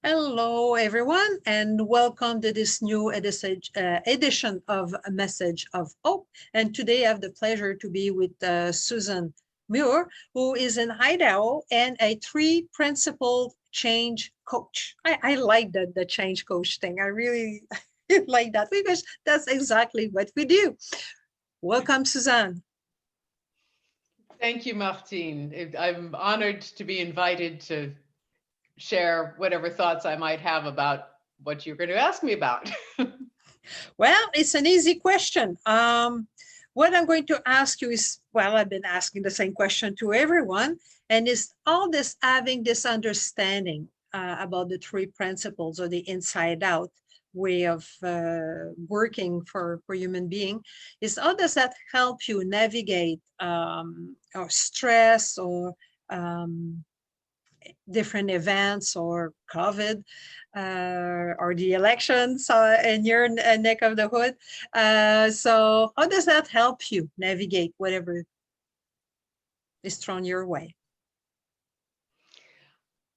Hello, everyone, and welcome to this new edition of A Message of Hope. And today I have the pleasure to be with Suzanne Muir, who is in Idaho and a three principle change coach. I like the change coach thing. I really like that because that's exactly what we do. Welcome, Suzanne. Thank you, Martine. I'm honored to be invited to share whatever thoughts I might have about what you're going to ask me about. Well, it's an easy question. What I'm going to ask you is, well, I've been asking the same question to everyone, and is all this having this understanding about the three principles or the inside out way of working for human being, is how does that help you navigate or stress or um, different events or COVID or the elections in your neck of the hood. So, how does that help you navigate whatever is thrown your way?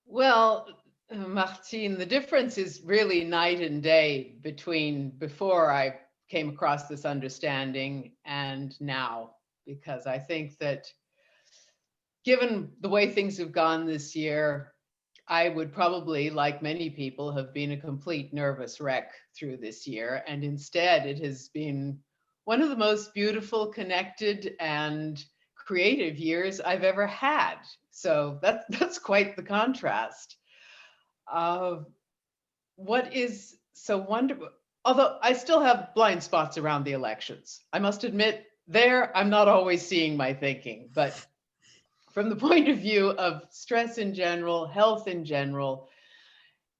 Well, Martine, the difference is really night and day between before I came across this understanding and now, because I think that given the way things have gone this year, I would probably, like many people, have been a complete nervous wreck through this year. And instead, it has been one of the most beautiful, connected, and creative years I've ever had. So that's quite the contrast. Uh, what is so wonderful, although I still have blind spots around the elections. I must admit, there, I'm not always seeing my thinking, but from the point of view of stress in general, health in general,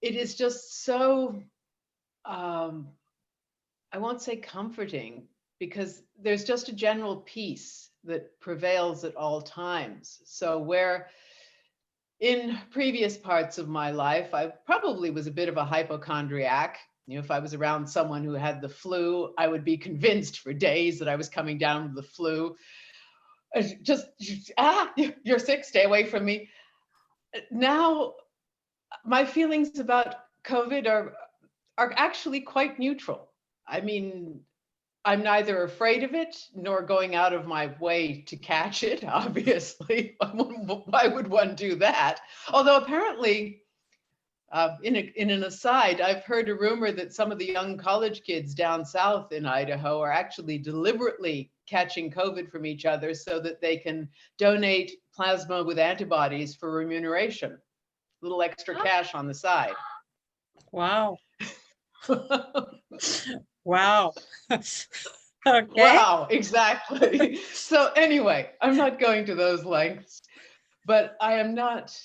it is just so, um, I won't say comforting, because there's just a general peace that prevails at all times. So, where in previous parts of my life, I probably was a bit of a hypochondriac. If I was around someone who had the flu, I would be convinced for days that I was coming down with the flu. Just, you're sick, stay away from me. Now, my feelings about COVID are actually quite neutral. I mean, I'm neither afraid of it nor going out of my way to catch it, obviously. Why would one do that? Although apparently, in an aside, I've heard a rumor that some of the young college kids down south in Idaho are actually deliberately catching COVID from each other so that they can donate plasma with antibodies for remuneration, a little extra cash on the side. Wow. Wow. Okay. Wow, exactly. So anyway, I'm not going to those lengths, but I'm not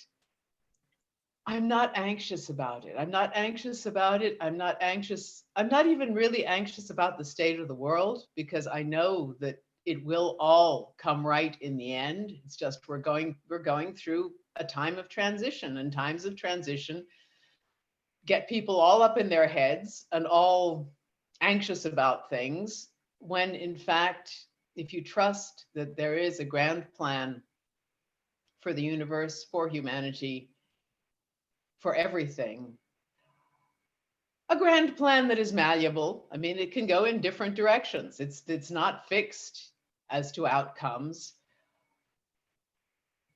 anxious about it. I'm not anxious about it. I'm not anxious. I'm not even really anxious about the state of the world, because I know that it will all come right in the end. It's just we're going through a time of transition, and times of transition get people all up in their heads and all anxious about things, when in fact, if you trust that there is a grand plan for the universe, for humanity, for everything, a grand plan that is malleable. I mean, it can go in different directions. It's not fixed as to outcomes,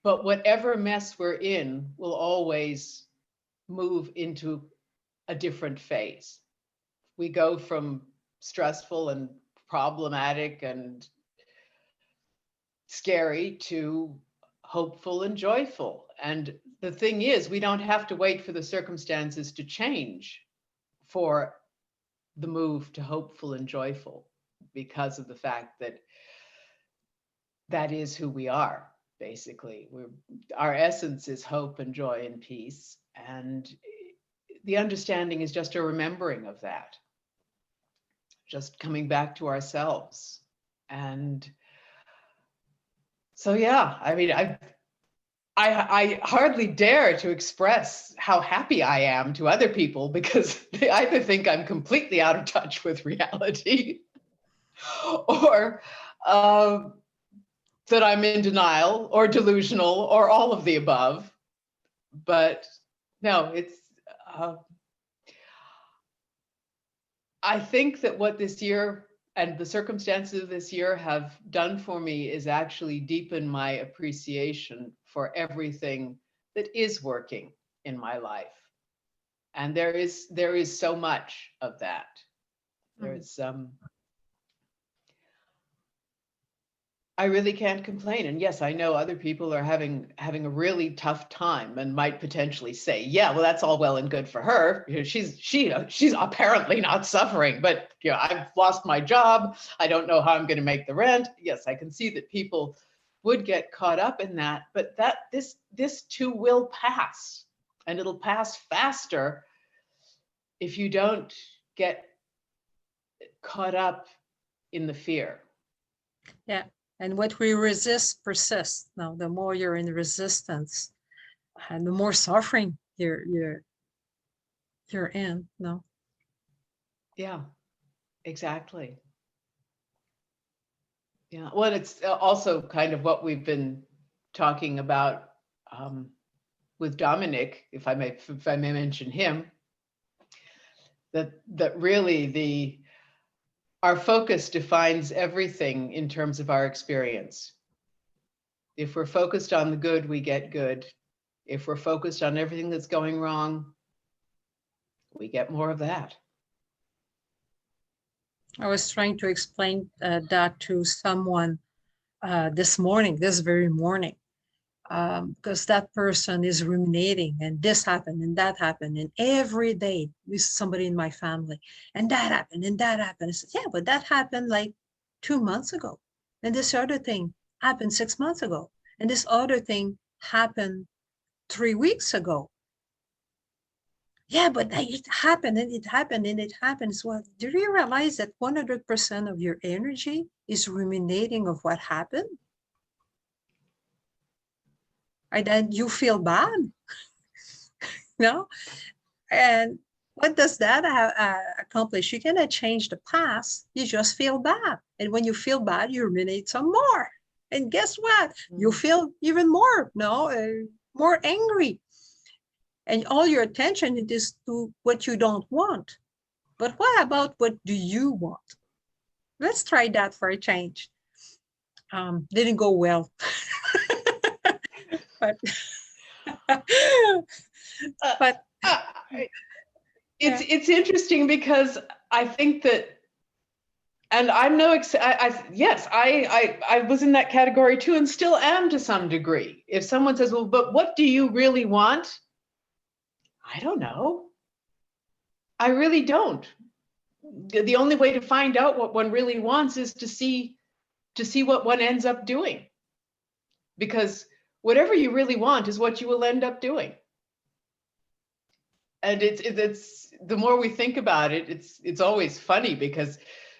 but whatever mess we're in will always move into a different phase. We go from stressful and problematic and scary to hopeful and joyful. And the thing is, we don't have to wait for the circumstances to change for the move to hopeful and joyful, because of the fact that that is who we are. Basically, our essence is hope and joy and peace, and the understanding is just a remembering of that, just coming back to ourselves. And so, yeah, I mean, I hardly dare to express how happy I am to other people, because they either think I'm completely out of touch with reality, or that I'm in denial or delusional or all of the above. But no, Uh, I think that what this year and the circumstances of this year have done for me is actually deepen my appreciation for everything that is working in my life. And there is so much of that. There's I really can't complain. And yes, I know other people are having a really tough time and might potentially say, yeah, well, that's all well and good for her. You know, she's apparently not suffering, but you know, I've lost my job. I don't know how I'm going to make the rent. Yes, I can see that people would get caught up in that, but this too will pass, and it'll pass faster if you don't get caught up in the fear. Yeah. And what we resist persists. Now, the more you're in resistance, and the more suffering you're in. No. Yeah, exactly. Yeah, well, it's also kind of what we've been talking about with Dominic, if I may mention him, that really our focus defines everything in terms of our experience. If we're focused on the good, we get good. If we're focused on everything that's going wrong, we get more of that. I was trying to explain that to someone this very morning, because that person is ruminating, and this happened and that happened, and every day this is somebody in my family, and that happened and that happened. I said, yeah, but that happened like 2 months ago, and this other thing happened 6 months ago, and this other thing happened 3 weeks ago. Yeah, but it happened and it happened and it happens. Well, do you realize that 100% of your energy is ruminating of what happened? And then you feel bad, no? And what does that accomplish? You cannot change the past. You just feel bad. And when you feel bad, you ruminate some more. And guess what? You feel even more, more angry. And all your attention is to what you don't want. But what about what do you want? Let's try that for a change. Didn't go well. but but it's interesting because I think that, and I'm no yes, I was in that category too, and still am to some degree. If someone says, well, but what do you really want? I don't know. I really don't. The only way to find out what one really wants is to see what one ends up doing. Because whatever you really want is what you will end up doing. And it's the more we think about it, it's always funny because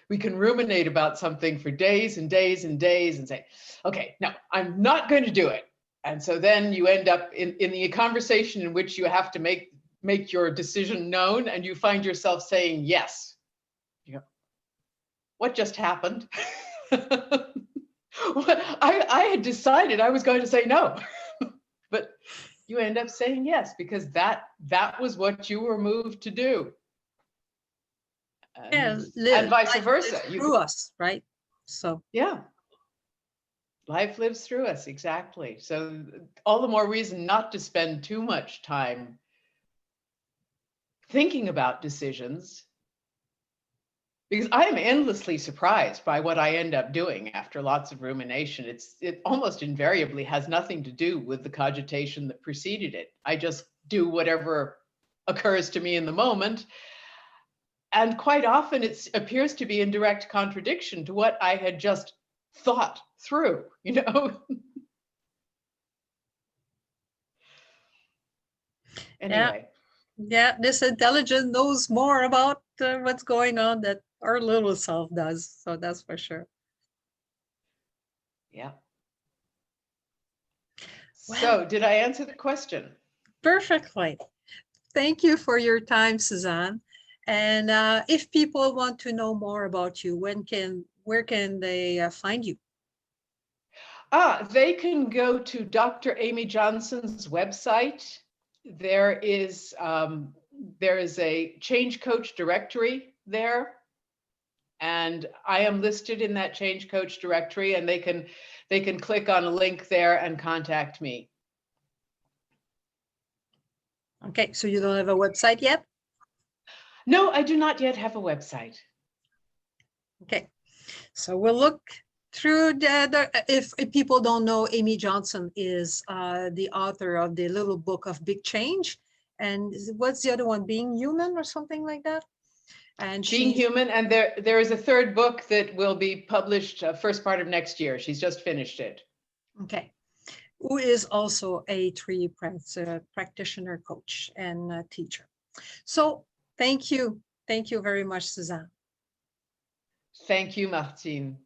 we can ruminate about something for days and days and days and say, okay, no, I'm not going to do it. And so then you end up in the conversation in which you have to make your decision known, and you find yourself saying yes. You know, what just happened? I had decided I was going to say no, but you end up saying yes because that was what you were moved to do. And vice versa. Through us, right? So yeah, life lives through us, exactly. So all the more reason not to spend too much time thinking about decisions, because I am endlessly surprised by what I end up doing after lots of rumination. It almost invariably has nothing to do with the cogitation that preceded it. I just do whatever occurs to me in the moment. And quite often it appears to be in direct contradiction to what I had just thought through, you know? Anyway. Yeah, this intelligence knows more about what's going on that our little self does. So that's for sure. Yeah. So did I answer the question? Perfectly. Thank you for your time, Suzanne. And if people want to know more about you, where can they find you? They can go to Dr. Amy Johnson's website. There is there is a change coach directory there. And I am listed in that change coach directory, and they can click on a link there and contact me. Okay, so you don't have a website yet? No, I do not yet have a website. Okay, so we'll look through if people don't know, Amy Johnson is the author of the little book of Big Change. And what's the other one? Being Human or something like that? And Being she's Human, and there is a third book that will be published first part of next year. She's just finished it. okay. Who is also a tree practitioner, coach, and teacher. So thank you. Thank you very much, Suzanne. Thank you, Martine.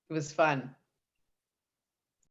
It was fun.